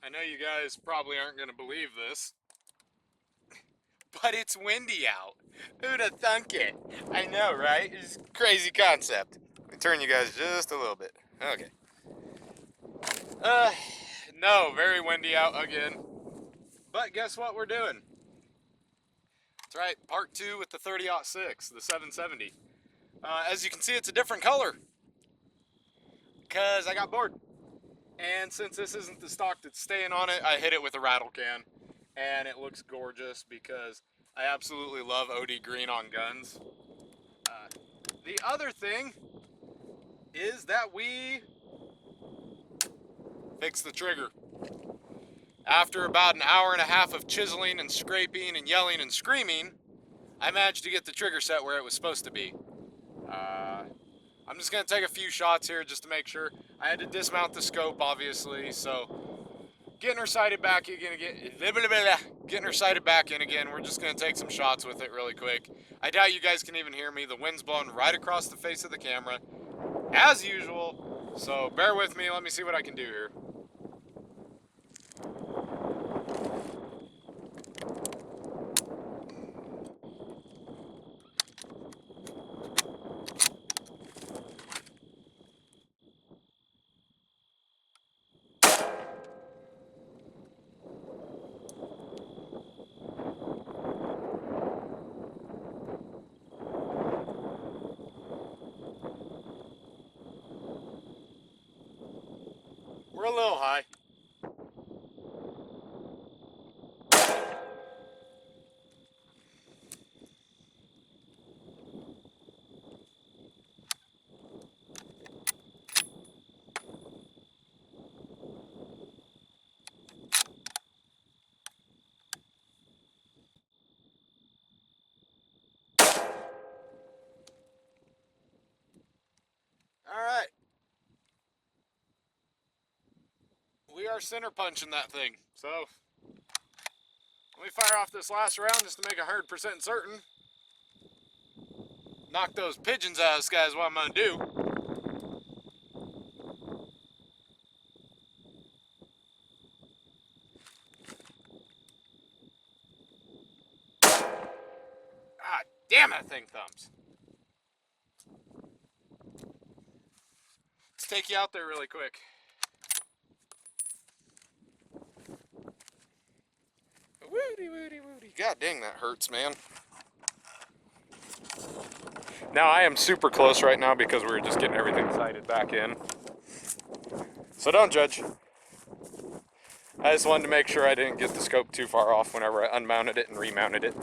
I know you guys probably aren't going to believe this, but it's windy out. Who'd have thunk it? I know, right? It's a crazy concept. Let me turn you guys just a little bit. Okay. Uh, no, very windy out again. But guess what we're doing? That's right, part two with the 30-06, the 770. As you can see, it's a different color because I got bored. And since this isn't the stock that's staying on it, I hit it with a rattle can. And it looks gorgeous because I absolutely love OD green on guns. The other thing is that we fixed the trigger. After about an hour and a half of chiseling and scraping and yelling and screaming, I managed to get the trigger set where it was supposed to be. I'm just going to take a few shots here just to make sure. I had to dismount the scope, obviously, so getting her sighted back again, getting her sighted back in again. We're just going to take some shots with it really quick. I doubt you guys can even hear me. The wind's blowing right across the face of the camera, as usual, so bear with me. Let me see what I can do here. We're a little high. All right. We are center punching that thing. So let me fire off this last round just to make 100% certain. Knock those pigeons out of the sky is what I'm going to do. Ah, damn, that thing thumps. Let's take you out there really quick. Woody, woody, woody. God dang, that hurts, man. Now, I am super close right now because we were just getting everything sighted back in. So don't judge. I just wanted to make sure I didn't get the scope too far off whenever I unmounted it and remounted it.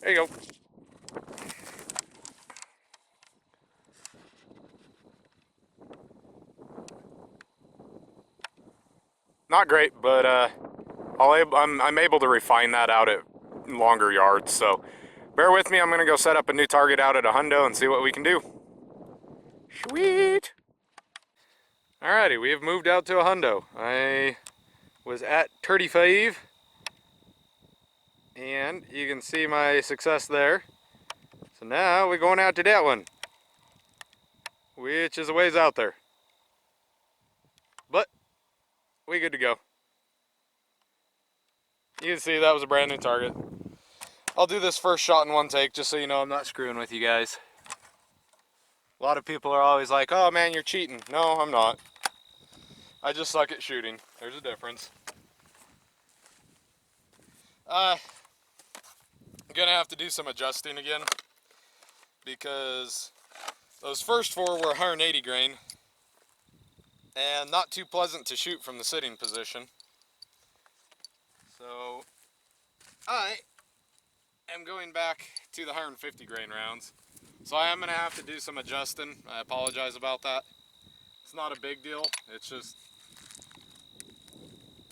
There you go. Not great, but I'm able to refine that out at longer yards, so bear with me. I'm going to go set up a new target out at a hundo and see what we can do. Sweet! Alrighty, we have moved out to a hundo. I was at 35, and you can see my success there. So now we're going out to that one, which is a ways out there. But we good to go. You can see that was a brand new target. I'll do this first shot in one take just so you know I'm not screwing with you guys. A lot of people are always like, oh man, you're cheating. No, I'm not. I just suck at shooting. There's a difference. I'm gonna have to do some adjusting again because those first four were 180 grain and not too pleasant to shoot from the sitting position. So I am going back to the 150 grain rounds. So I am gonna have to do some adjusting. I apologize about that. It's not a big deal. It's just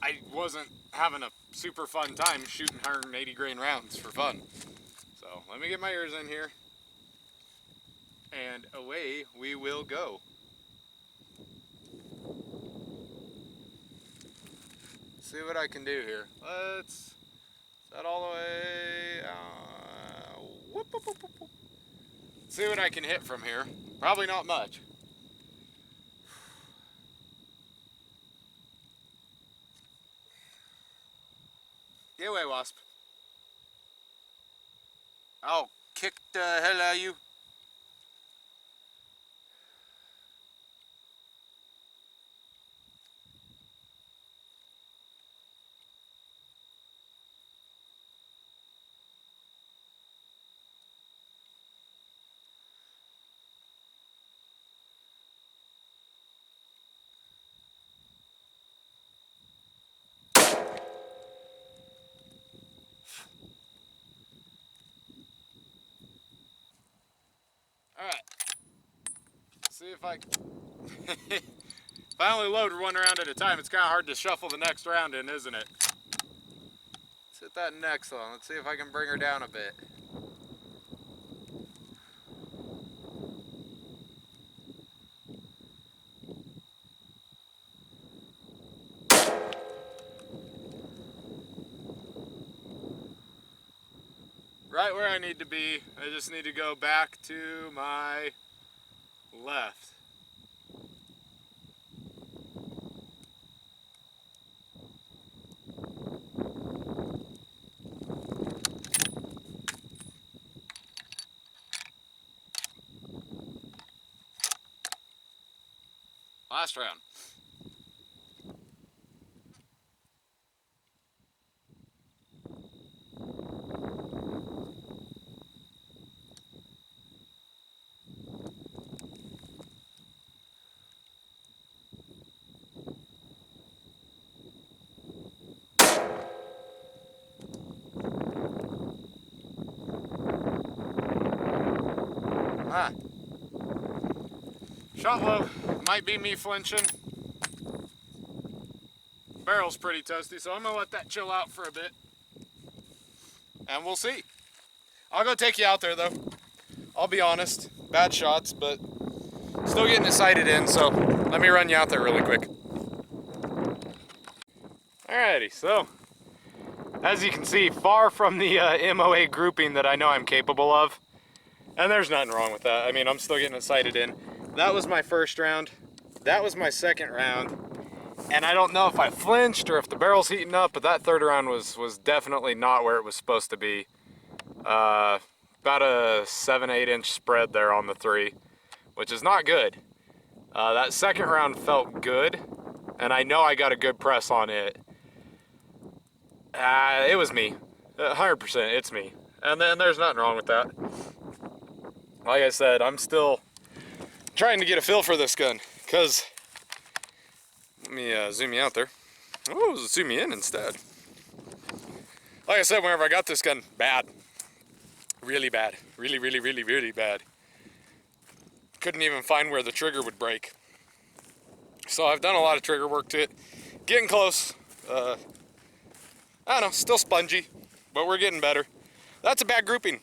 I wasn't having a super fun time shooting 180 grain rounds for fun. So let me get my ears in here, and away we will go. See what I can do here. Let's set all the way. See what I can hit from here. Probably not much. Get away, Wasp. I'll kick the hell out of you. Alright. See if I if I only load one round at a time, it's kind of hard to shuffle the next round in, isn't it? Let's hit that next one. Let's see if I can bring her down a bit. Right where I need to be. I just need to go back to my left. Last round. Ah. Shot low. Might be me flinching. Barrel's pretty toasty, so I'm gonna let that chill out for a bit. And we'll see. I'll go take you out there though. I'll be honest. Bad shots, but still getting it sighted in, so let me run you out there really quick. Alrighty, so as you can see, far from the MOA grouping that I know I'm capable of. And there's nothing wrong with that. I mean, I'm still getting it sighted in. That was my first round. That was my second round. And I don't know if I flinched or if the barrel's heating up, but that third round was definitely not where it was supposed to be. About a 7-8 inch spread there on the 3, which is not good. That second round felt good, and I know I got a good press on it. It was me. 100%, it's me. And then there's nothing wrong with that. Like I said, I'm still trying to get a feel for this gun, because, let me zoom you out there. Oh, zoom me in instead. Like I said, whenever I got this gun, bad. Really bad. Really, really, really, really bad. Couldn't even find where the trigger would break. So I've done a lot of trigger work to it. Getting close. I don't know, still spongy, but we're getting better. That's a bad grouping,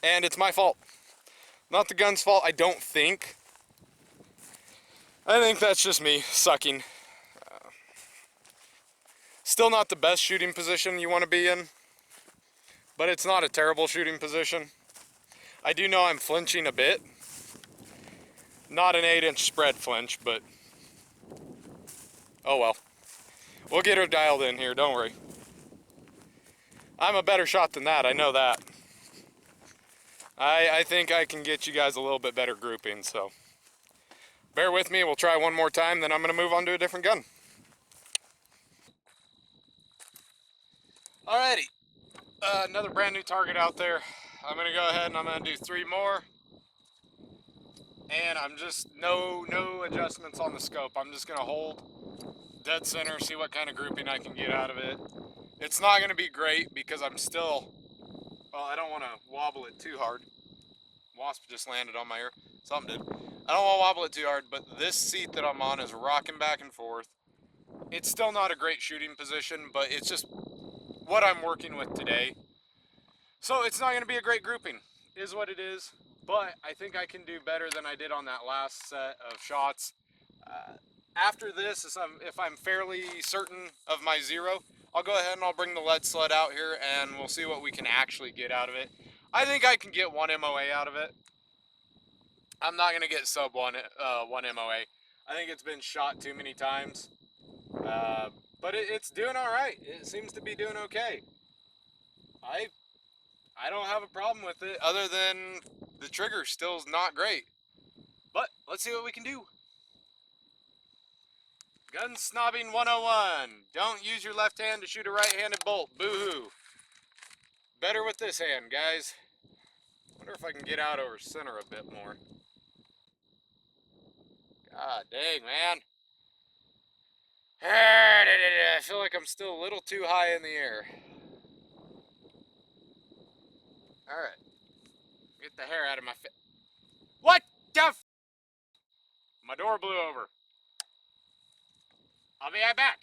and it's my fault. Not the gun's fault, I don't think. I think that's just me sucking. Still not the best shooting position you want to be in, but it's not a terrible shooting position. I do know I'm flinching a bit. Not an 8-inch spread flinch, but oh well. We'll get her dialed in here, don't worry. I'm a better shot than that, I know that. I think I can get you guys a little bit better grouping, so bear with me, we'll try one more time, then I'm gonna move on to a different gun. Alrighty, another brand new target out there. I'm gonna go ahead and I'm gonna do 3 more. And I'm just, no adjustments on the scope. I'm just gonna hold dead center, see what kind of grouping I can get out of it. It's not gonna be great because I'm still, well, I don't wanna wobble it too hard. Wasp just landed on my ear, something did. I don't wanna wobble it too hard, but this seat that I'm on is rocking back and forth. It's still not a great shooting position, but it's just what I'm working with today. So it's not gonna be a great grouping, is what it is. But I think I can do better than I did on that last set of shots. After this, if I'm fairly certain of my 0, I'll go ahead and I'll bring the lead sled out here and we'll see what we can actually get out of it. I think I can get 1 MOA out of it. I'm not gonna get sub one MOA. I think it's been shot too many times, but it's doing all right. It seems to be doing okay. I I don't have a problem with it, other than the trigger still's not great. But let's see what we can do. Gun snobbing 101. Don't use your left hand to shoot a right-handed bolt. Boo-hoo. Better with this hand, guys. Wonder if I can get out over center a bit more. God dang, man. I feel like I'm still a little too high in the air. Alright. Get the hair out of my face. What the f? My door blew over. I'll be right back.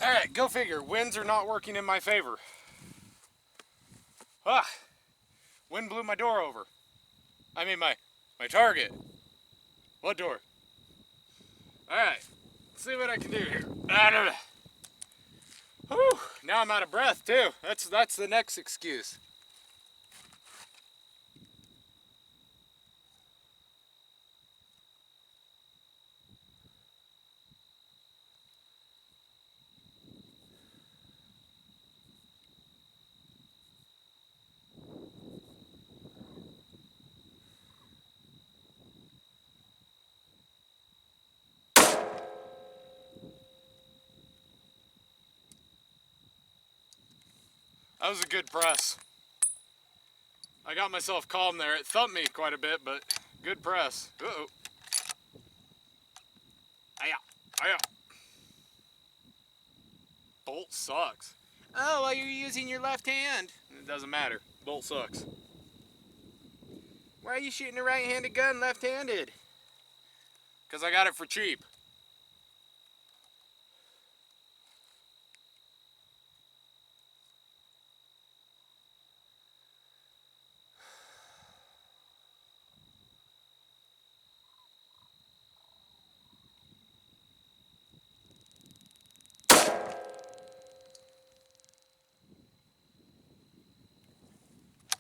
Alright, go figure. Winds are not working in my favor. Ah, wind blew my door over. I mean my target. What door? Alright, let's see what I can do here. Whew, now I'm out of breath too. That's the next excuse. That was a good press. I got myself calm there. It thumped me quite a bit, but good press. Uh-oh. Aya, aya. Bolt sucks. Oh, well, you're using your left hand. It doesn't matter. Bolt sucks. Why are you shooting a right-handed gun left-handed? Because I got it for cheap.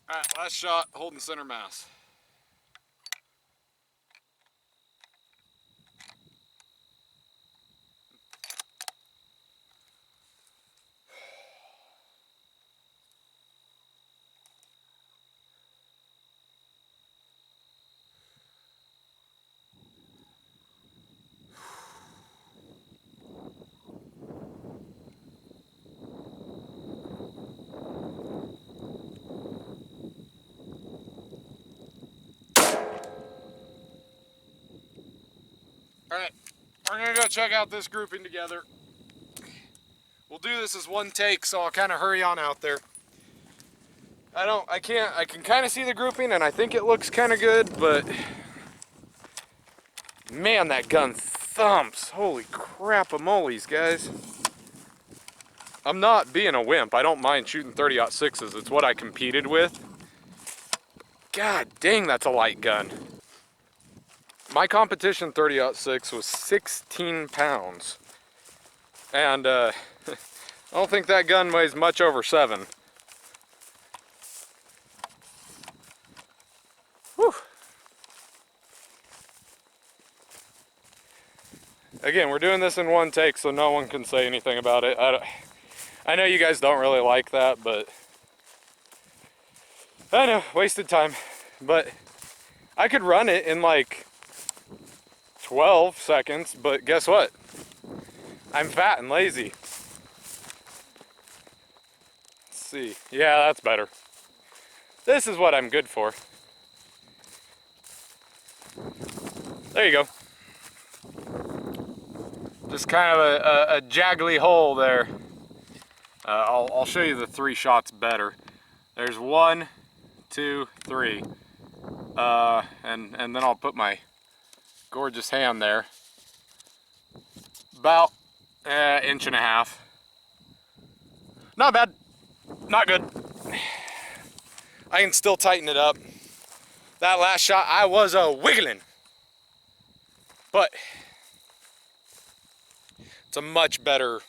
Alright, last shot, holding center mass. Alright, we're gonna go check out this grouping together. We'll do this as one take, so I'll kind of hurry on out there. I can kind of see the grouping, and I think it looks kind of good, but man, that gun thumps. Holy crap-a-moles, guys. I'm not being a wimp. I don't mind shooting 30-06s. It's what I competed with. God dang, that's a light gun. My competition 30-06 was 16 pounds. And I don't think that gun weighs much over 7. Whew. Again, we're doing this in one take, so no one can say anything about it. I know you guys don't really like that, but I know, wasted time. But I could run it in like 12 seconds, but guess what? I'm fat and lazy. Let's see. Yeah, that's better. This is what I'm good for. There you go. Just kind of a jaggly hole there. I'll show you the 3 shots better. There's 1, 2, 3. And then I'll put my gorgeous hand there. About an inch and a half. Not bad. Not good. I can still tighten it up. That last shot, I was wiggling. But it's a much better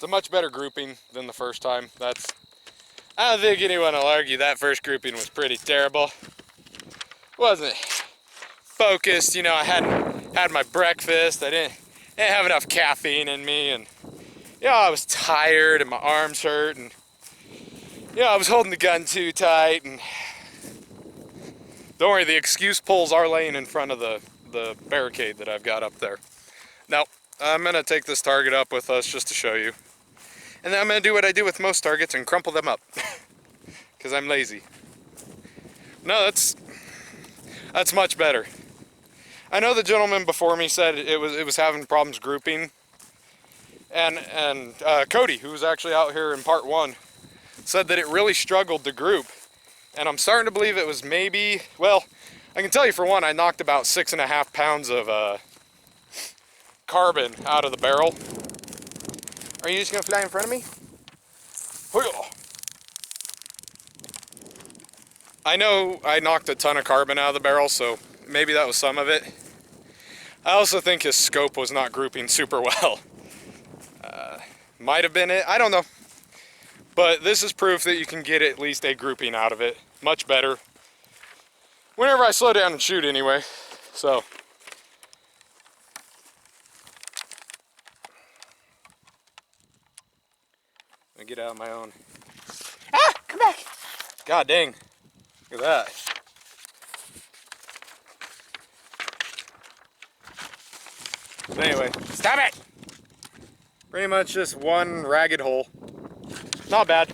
It's a much better grouping than the first time. I don't think anyone will argue that first grouping was pretty terrible. Wasn't focused, you know, I hadn't had my breakfast. I didn't have enough caffeine in me, and you know, I was tired and my arms hurt, and you know, I was holding the gun too tight. And don't worry, the excuse poles are laying in front of the barricade that I've got up there. Now, I'm gonna take this target up with us just to show you. And then I'm gonna do what I do with most targets and crumple them up. Because I'm lazy. No, that's much better. I know the gentleman before me said it was having problems grouping. And Cody, who was actually out here in part 1, said that it really struggled to group. And I'm starting to believe it was maybe, well, I can tell you for one, I knocked about 6.5 pounds of carbon out of the barrel. Are you just gonna fly in front of me? I know I knocked a ton of carbon out of the barrel, so maybe that was some of it. I also think his scope was not grouping super well. Might have been it, I don't know. But this is proof that you can get at least a grouping out of it. Much better. Whenever I slow down and shoot anyway, so. Let me get out of my own. Ah, come back. God dang, look at that. But anyway, stop it. Pretty much just one ragged hole. Not bad.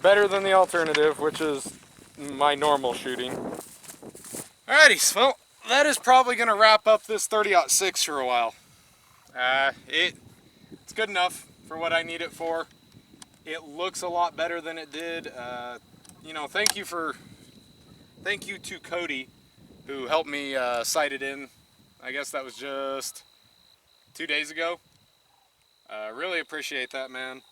Better than the alternative, which is my normal shooting. Alrighty, well, that is probably gonna wrap up this 30-06 for a while. It's good enough for what I need it for. It looks a lot better than it did. You know, thank you to Cody, who helped me sight it in. I guess that was just 2 days ago. Really appreciate that, man.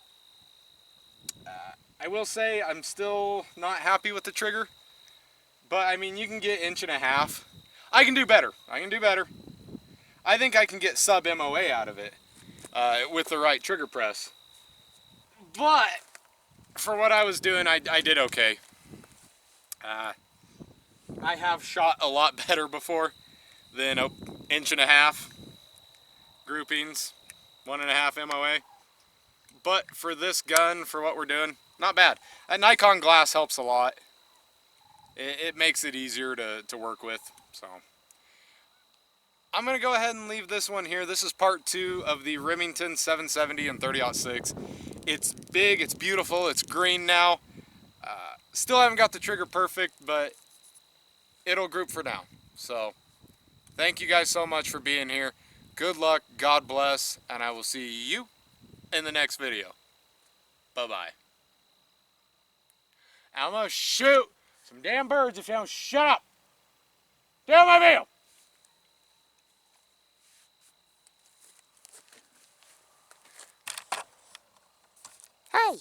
I will say I'm still not happy with the trigger, but I mean, you can get 1.5 inches. I can do better. I think I can get sub MOA out of it with the right trigger press. But for what I was doing, I did okay. I have shot a lot better before than 1.5 inches groupings, 1.5 MOA. But for this gun, for what we're doing, not bad. A Nikon glass helps a lot. It makes it easier to work with. So I'm gonna go ahead and leave this one here. This is part 2 of the Remington 770 and 30-06. It's big, it's beautiful, it's green now. Still haven't got the trigger perfect, but it'll group for now. So thank you guys so much for being here. Good luck, God bless, and I will see you in the next video. Bye-bye. I'm gonna shoot some damn birds if you don't shut up. Get out of my video. Hey.